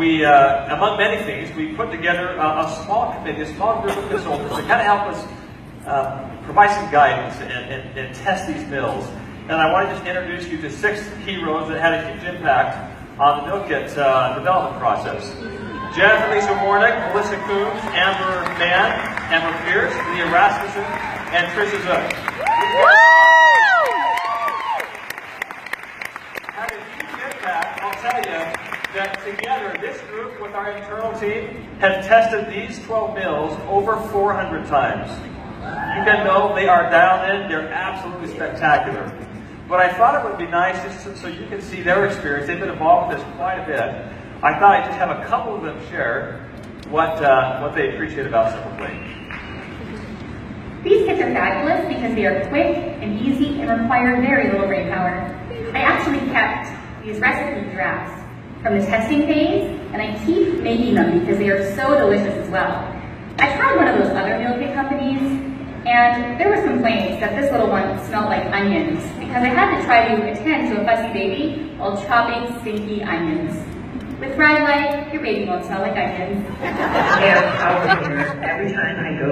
we, among many things, we put together a small committee, a small group of consultants to kind of help us provide some guidance and test these mills. And I want to just introduce you to 6 heroes that had a huge impact on the mill kit development process. Jennifer Lisa Warnick, Melissa Coombs, Amber Mann, Amber Pierce, Leah Rasmussen, and Tricia Zook. Had a huge impact, I'll tell you, that together, this group with our internal team have tested these 12 mills over 400 times. You can know they are dialed in, they're absolutely spectacular. But I thought it would be nice just so you can see their experience. They've been involved with this quite a bit. I thought I'd just have a couple of them share what they appreciate about Simple Flame. These kits are fabulous because they are quick and easy and require very little brain power. I actually kept these recipe drafts from the testing phase, and I keep making them because they are so delicious as well. I tried one of those other meal kit companies, and there was complaints that this little one smelled like onions because I had to try to attend to a fussy baby while chopping stinky onions. With Thrive Life, your baby won't smell like onions. They are power hitters every time I go